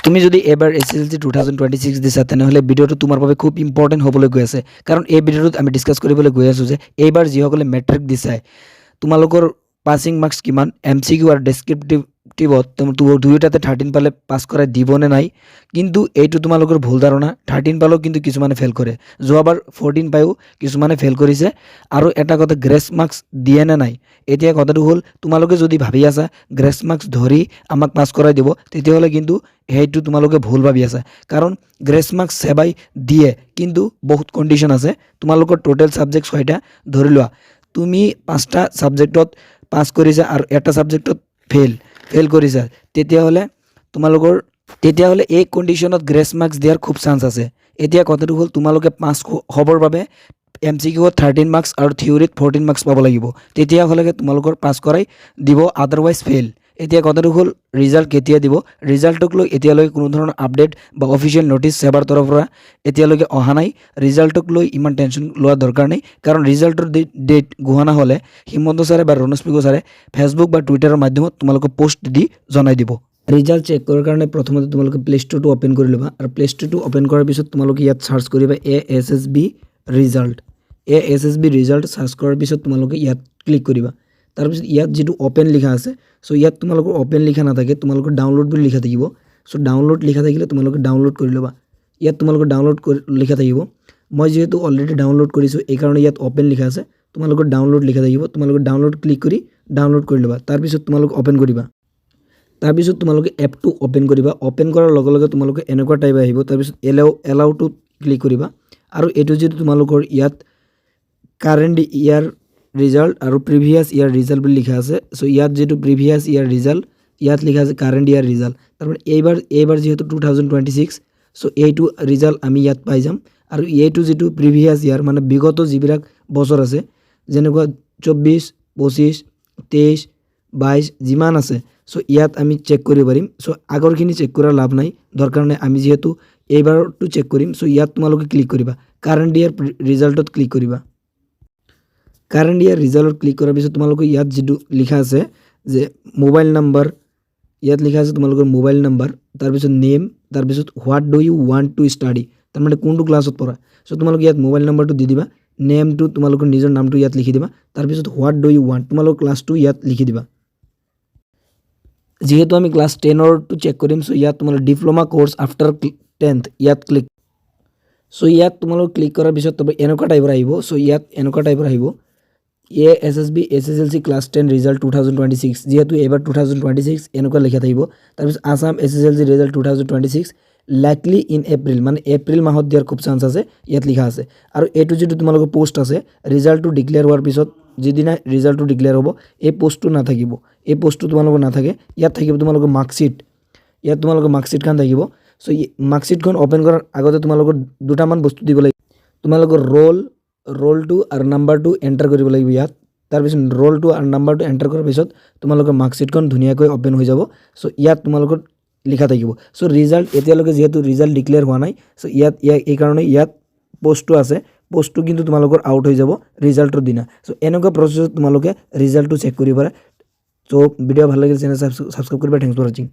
তুমি যদি এবাৰ এছএছএলচি 2026 দিছা তেনেহ'লে ভিডিঅ'টো তোমাৰ বাবে খুব ইম্পৰ্টেণ্ট হ'বলৈ গৈ আছে, কাৰণ এই ভিডিঅ'টোত আমি ডিছকাছ কৰিবলৈ গৈ আছোঁ যে এইবাৰ যিসকলে মেট্ৰিক দিছে তোমালোকৰ পাছিং মাৰ্কছ কিমান, MCQ আৰু ডেছক্ৰিপটিভত দুয়োটাতে 13 পালে পাছ কৰাই দিবনে নাই। কিন্তু এইটো তোমালোকৰ ভুল ধাৰণা। 13 পালেও কিন্তু কিছুমানে ফেইল কৰে, যোৱাবাৰ 14 পায়ো কিছুমানে ফেইল কৰিছে। আৰু এটা কথা, গ্ৰেছ মাৰ্কছ দিয়ে নে নাই। এতিয়া কথাটো হ'ল, তোমালোকে যদি ভাবি আছা গ্ৰেছ মাৰ্কছ ধৰি আমাক পাছ কৰাই দিব, তেতিয়াহ'লে কিন্তু সেইটো তোমালোকে ভুল ভাবি আছা, কাৰণ গ্ৰেছ মাৰ্কছ সেৱাই দিয়ে, কিন্তু বহুত কণ্ডিশ্যন আছে। তোমালোকৰ টোটেল ছাবজেক্ট 6টা ধৰি লোৱা, তুমি 5টা ছাবজেক্টত পাছ কৰিছা আৰু এটা ছাবজেক্টত ফেইল কৰিছা, তেতিয়াহ'লে এই কণ্ডিশ্যনত গ্ৰেছ মাৰ্কছ দিয়াৰ খুব চান্স আছে। এতিয়া কথাটো হ'ল, তোমালোকে পাছ হ'বৰ বাবে MCQত 13 মাৰ্কছ আৰু থিয়ৰীত 14 মাৰ্কছ পাব লাগিব, তেতিয়াহ'লে তোমালোকৰ পাছ কৰাই দিব, আদাৰৱাইজ ফেইল। এতিয়া কথাটো হ'ল, ৰিজাল্ট কেতিয়া দিব। ৰিজাল্টক লৈ এতিয়ালৈকে কোনো ধৰণৰ আপডেট বা অফিচিয়েল নটিছ সেৱাৰ তৰফৰ পৰা এতিয়ালৈকে অহা নাই। ৰিজাল্টক লৈ ইমান টেনশ্যন লোৱাৰ দৰকাৰ নাই, কাৰণ ৰিজাল্টৰ ডেট ঘোষণা হ'লে হিমন্ত ছাৰে বা ৰণোজ পেগু ছাৰে ফেচবুক বা টুইটাৰৰ মাধ্যমত তোমালোকক পোষ্ট দি জনাই দিব। ৰিজাল্ট চেক কৰাৰ কাৰণে প্ৰথমতে তোমালোকে প্লে ষ্ট'ৰটো অ'পেন কৰি ল'বা, আৰু প্লে ষ্ট'ৰটো অ'পেন কৰাৰ পিছত তোমালোকে ইয়াত চাৰ্চ কৰিবা ASSB result. ASSB result search কৰাৰ পিছত তোমালোকে ইয়াত ক্লিক কৰিবা। তাৰপিছত ইয়াত যিটো অ'পেন লিখা আছে, চ' ইয়াত তোমালোকৰ অ'পেন লিখা নাথাকে, তোমালোকৰ ডাউনলোড বুলি লিখা থাকিব। চ' ডাউনলোড লিখা থাকিলে তোমালোকে ডাউনলোড কৰি ল'বা। ইয়াত তোমালোকৰ ডাউনলোড লিখা থাকিব। মই যিহেতু অলৰেডি ডাউনলোড কৰিছোঁ, এইকাৰণে ইয়াত অ'পেন লিখা আছে, তোমালোকৰ ডাউনলোড লিখা থাকিব। তোমালোকে ডাউনলোড ক্লিক কৰি ডাউনলোড কৰি ল'বা। তাৰপিছত তোমালোকে অ'পেন কৰিবা। তাৰপিছত তোমালোকে এপটো অ'পেন কৰিবা। অ'পেন কৰাৰ লগে লগে তোমালোকে এনেকুৱা টাইপ আহিব। তাৰপিছত এলাউটো ক্লিক কৰিবা, আৰু এইটো যিটো তোমালোকৰ ইয়াত কাৰেণ্ট ইয়াৰ ৰিজাল্ট আৰু প্ৰিভিয়াছ ইয়াৰ ৰিজাল্ট বুলি লিখা আছে, চ' ইয়াত যিটো প্ৰিভিয়াছ ইয়াৰ ৰিজাল্ট, ইয়াত লিখা আছে কাৰেণ্ট ইয়াৰ ৰিজাল্ট। তাৰমানে এইবাৰ যিহেতু 2026, চ' এইটো ৰিজাল্ট আমি ইয়াত পাই যাম। আৰু এইটো যিটো প্ৰিভিয়াছ ইয়াৰ, মানে বিগত যিবিলাক বছৰ আছে, যেনেকুৱা 24, 25, 23, 22 যিমান আছে, চ' ইয়াত আমি চেক কৰিব পাৰিম। চ' আগৰখিনি চেক কৰাৰ লাভ নাই, দৰকাৰ নাই। আমি যিহেতু এইবাৰটো চেক কৰিম, চ' ইয়াত তোমালোকে ক্লিক কৰিবা, কাৰেণ্ট ইয়াৰ ৰিজাল্টত ক্লিক কৰিবা। কাৰেণ্ট ইয়াৰ ৰিজাল্টত ক্লিক কৰাৰ পিছত তোমালোকে ইয়াত যিটো লিখা আছে যে মোবাইল নাম্বাৰ, ইয়াত লিখা আছে তোমালোকৰ মোবাইল নাম্বাৰ, তাৰপিছত নেম, তাৰপিছত what do you want to study, তাৰমানে কোনটো ক্লাছত পঢ়া। চ' তোমালোকে ইয়াত মোবাইল নাম্বাৰটো দি দিবা, নেমটো তোমালোকৰ নিজৰ নামটো ইয়াত লিখি দিবা, তাৰপিছত হোৱাট ডু ইউ ৱান্ট তোমালোকৰ ক্লাছটো ইয়াত লিখি দিবা। যিহেতু আমি ক্লাছ 10ৰটো চেক কৰিম, চ' ইয়াত তোমালোকে ডিপ্ল'মা কোৰ্ছ আফটাৰ 10th ইয়াত ক্লিক। চ' ইয়াত তোমালোকে ক্লিক কৰাৰ পিছত এনেকুৱা টাইপৰ আহিব। চ' ইয়াত এনেকুৱা টাইপৰ আহিব ASSB SSLC ক্লাছ 10 ৰিজাল্ট 2026, যিহেতু এইবাৰ 2026 এনেকুৱা লিখা থাকিব। তাৰপিছত Assam SSLC result 2026 likely in April, মানে এপ্ৰিল মাহত দিয়াৰ খুব চান্স আছে, ইয়াত লিখা আছে। আৰু এইটো যিটো তোমালোকৰ পোষ্ট আছে, ৰিজাল্টটো ডিক্লেয়াৰ হোৱাৰ পিছত যিদিনা ৰিজাল্টটো ডিক্লেয়াৰ হ'ব, এই পোষ্টটো নাথাকিব, এই পোষ্টটো তোমালোকৰ নাথাকে। ইয়াত থাকিব তোমালোকৰ মাৰ্কশ্বিট, ইয়াত তোমালোকৰ মাৰ্কশ্বিটখন থাকিব। চ' মাৰ্কশ্বিটখন অ'পেন কৰাৰ আগতে তোমালোকৰ দুটামান বস্তু দিব লাগিব। তোমালোকৰ ৰোলটো আৰু নাম্বাৰটো এণ্টাৰ কৰিব লাগিব ইয়াত। তাৰপিছত ৰোলটো আৰু নাম্বাৰটো এণ্টাৰ কৰাৰ পিছত তোমালোকৰ মাৰ্কশ্বিটখন ধুনীয়াকৈ অ'পেন হৈ যাব। চ' ইয়াত তোমালোকৰ লিখা থাকিব। চ' ৰিজাল্ট এতিয়ালৈকে যিহেতু ৰিজাল্ট ডিক্লেয়াৰ হোৱা নাই, চ' এইকাৰণে ইয়াত পোষ্টটো আছে, পোষ্টটো কিন্তু তোমালোকৰ আউট হৈ যাব ৰিজাল্টৰ দিনা। চ' এনেকুৱা প্ৰচেছত তোমালোকে ৰিজাল্টটো চেক কৰিব পাৰা। চ' ভিডিঅ' ভাল লাগিলে চেনেল ছাবস্ক্ৰাইব কৰিবা। থেংকছ ফৰ ৱাচিং।